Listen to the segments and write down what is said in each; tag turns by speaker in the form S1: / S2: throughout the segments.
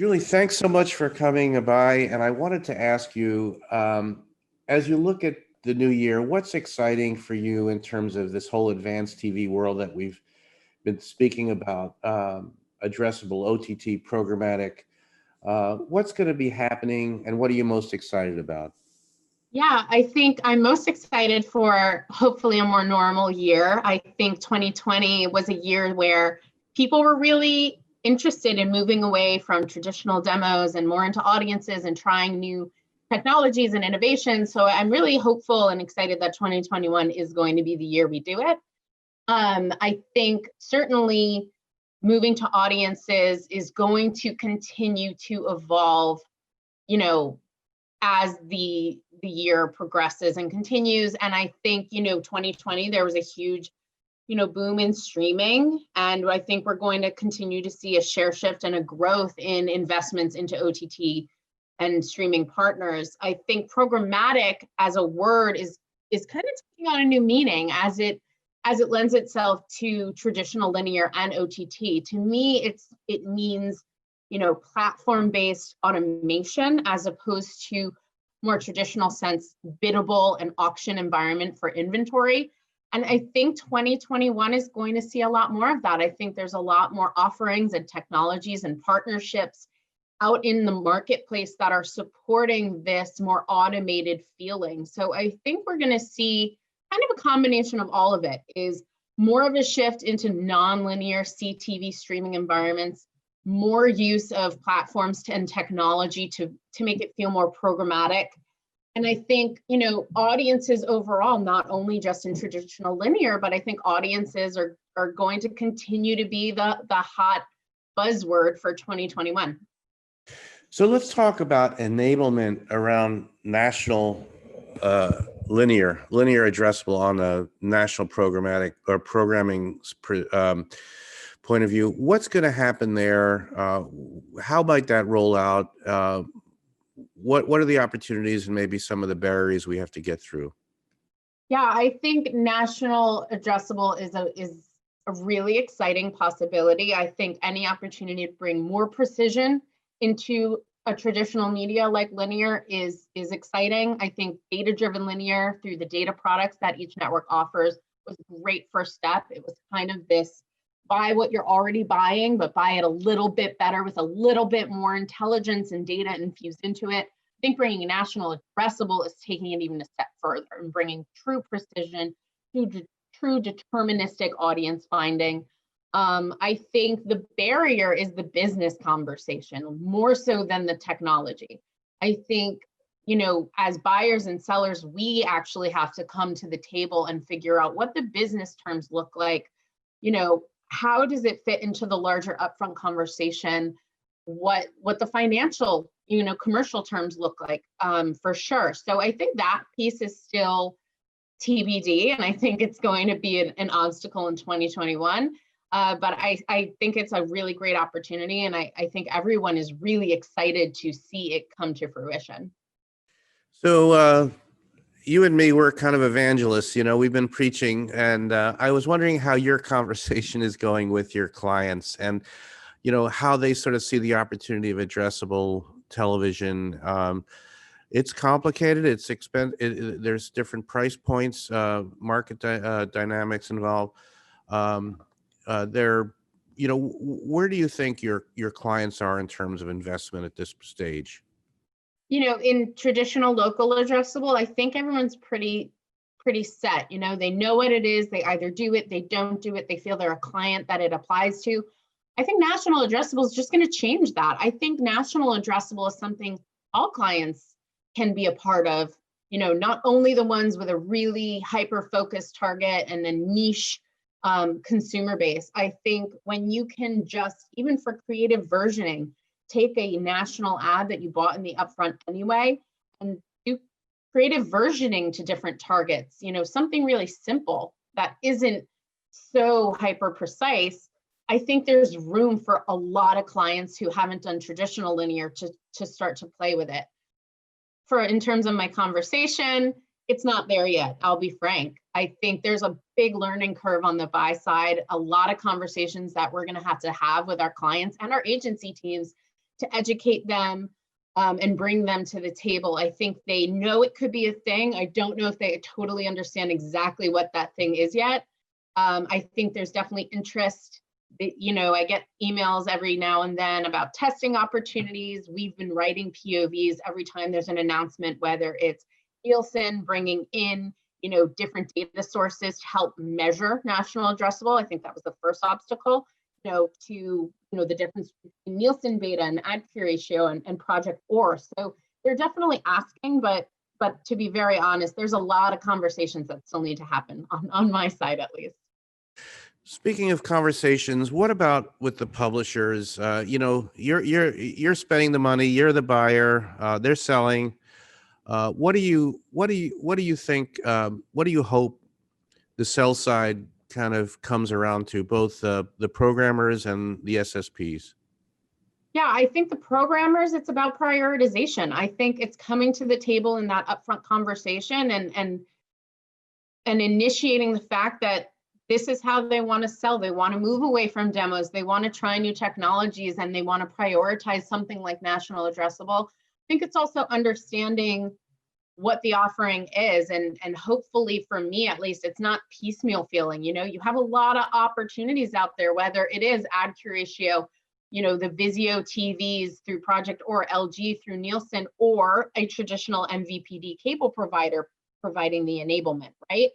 S1: Julie, thanks so much for coming by. And I wanted to ask you, as you look at the new year, what's exciting for you in terms of this whole advanced TV world that we've been speaking about, addressable OTT programmatic? What's going to be happening, and what are you most excited about?
S2: Yeah, I think I'm most excited for hopefully a more normal year. I think 2020 was a year where people were really interested in moving away from traditional demos and more into audiences and trying new technologies and innovations. So I'm really hopeful and excited that 2021 is going to be the year we do it. I think certainly moving to audiences is going to continue to evolve, you know, as the year progresses and continues. And I think, 2020, there was a huge, boom in streaming. And I think we're going to continue to see a share shift and a growth in investments into OTT and streaming partners. I think programmatic as a word is kind of taking on a new meaning as it lends itself to traditional linear and OTT. To me, it means platform-based automation as opposed to more traditional sense biddable and auction environment for inventory. And I think 2021 is going to see a lot more of that. I think there's a lot more offerings and technologies and partnerships out in the marketplace that are supporting this more automated feeling. So I think we're going to see kind of a combination of all of it, is more of a shift into non-linear CTV streaming environments, more use of platforms and technology to make it feel more programmatic. And I think, audiences overall, not only just in traditional linear, but I think audiences are going to continue to be the hot buzzword for 2021.
S1: So let's talk about enablement around national linear addressable on the national programmatic or programming point of view. What's going to happen there? How might that roll out? What are the opportunities and maybe some of the barriers we have to get through?
S2: Yeah, I think national addressable is a really exciting possibility. I think any opportunity to bring more precision into a traditional media like linear is exciting. I think data-driven linear through the data products that each network offers was a great first step. It was kind of this buy what you're already buying, but buy it a little bit better with a little bit more intelligence and data infused into it. I think bringing national addressable is taking it even a step further and bringing true precision, true deterministic audience finding. I think the barrier is the business conversation more so than the technology. I think, as buyers and sellers, we actually have to come to the table and figure out what the business terms look like. How does it fit into the larger upfront conversation? What the financial, commercial terms look like, for sure. So I think that piece is still TBD, and I think it's going to be an obstacle in 2021. But I think it's a really great opportunity, and I think everyone is really excited to see it come to fruition.
S1: So you and me, we're kind of evangelists, we've been preaching, and I was wondering how your conversation is going with your clients and, how they sort of see the opportunity of addressable television. It's complicated. It's expensive. There's different price points, market dynamics involved. Where do you think your clients are in terms of investment at this stage?
S2: In traditional local addressable, I think everyone's pretty set. They know what it is. They either do it, they don't do it. They feel they're a client that it applies to. I think national addressable is just going to change that. I think national addressable is something all clients can be a part of, not only the ones with a really hyper-focused target and a niche consumer base. I think when you can just, even for creative versioning, take a national ad that you bought in the upfront anyway and do creative versioning to different targets, something really simple that isn't so hyper precise. I think there's room for a lot of clients who haven't done traditional linear to start to play with it. In terms of my conversation, it's not there yet. I'll be frank. I think there's a big learning curve on the buy side, a lot of conversations that we're going to have with our clients and our agency teams to educate them and bring them to the table. I think they know it could be a thing. I don't know if they totally understand exactly what that thing is yet. I think there's definitely interest. I get emails every now and then about testing opportunities. We've been writing POVs every time there's an announcement, whether it's Nielsen bringing in, different data sources to help measure national addressable. I think that was the first obstacle, to, the difference between Nielsen beta and ad ratio and Project OR. So they're definitely asking, but to be very honest, there's a lot of conversations that still need to happen on my side, at least.
S1: Speaking of conversations, what about with the publishers? You're spending the money, you're the buyer, they're selling. What do you think? What do you hope the sell side kind of comes around to, both the programmers and the SSPs?
S2: Yeah, I think the programmers, it's about prioritization. I think it's coming to the table in that upfront conversation and initiating the fact that this is how they want to sell. They want to move away from demos. They want to try new technologies, and they want to prioritize something like national addressable. I think it's also understanding what the offering is, and hopefully, for me at least, it's not piecemeal feeling. You have a lot of opportunities out there, whether it is ad ratio, the Vizio TVs through Project or LG through Nielsen, or a traditional MVPD cable provider providing the enablement, right?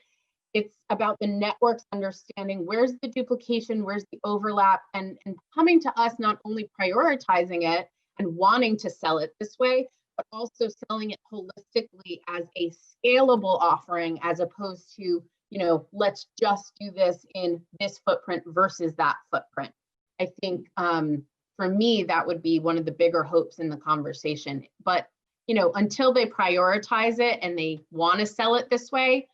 S2: It's about the networks understanding where's the duplication, where's the overlap, and coming to us, not only prioritizing it and wanting to sell it this way, but also selling it holistically as a scalable offering, as opposed to, let's just do this in this footprint versus that footprint. I think for me, that would be one of the bigger hopes in the conversation. But, until they prioritize it and they want to sell it this way,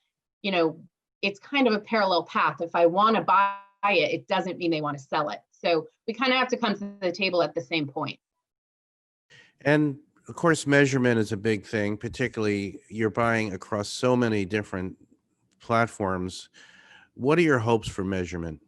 S2: it's kind of a parallel path. If I want to buy it, it doesn't mean they want to sell it. So we kind of have to come to the table at the same point.
S1: And of course, measurement is a big thing, particularly you're buying across so many different platforms. What are your hopes for measurement?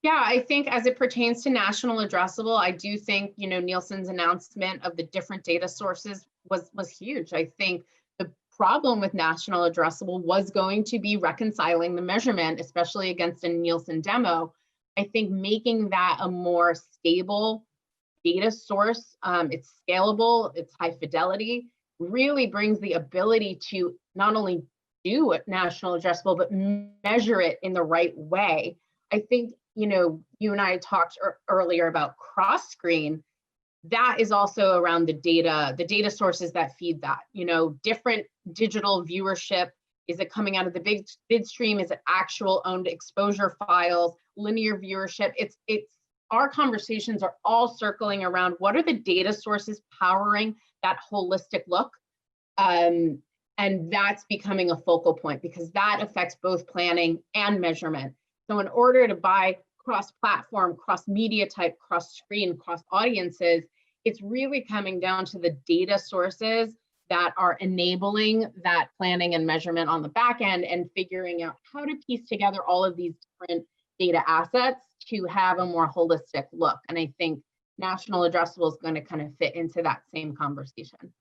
S2: Yeah, I think as it pertains to national addressable, I do think, Nielsen's announcement of the different data sources was huge. I think the problem with national addressable was going to be reconciling the measurement, especially against a Nielsen demo. I think making that a more stable data source, it's scalable, it's high fidelity, really brings the ability to not only do national addressable, but measure it in the right way. I think, you and I talked earlier about cross screen. That is also around the data sources that feed that, different digital viewership. Is it coming out of the bid stream? Is it actual owned exposure files, linear viewership? It's our conversations are all circling around what are the data sources powering that holistic look? And that's becoming a focal point, because that affects both planning and measurement. So in order to buy cross-platform, cross-media type, cross-screen, cross-audiences, it's really coming down to the data sources that are enabling that planning and measurement on the back end, and figuring out how to piece together all of these different data assets to have a more holistic look. And I think national addressable is going to kind of fit into that same conversation.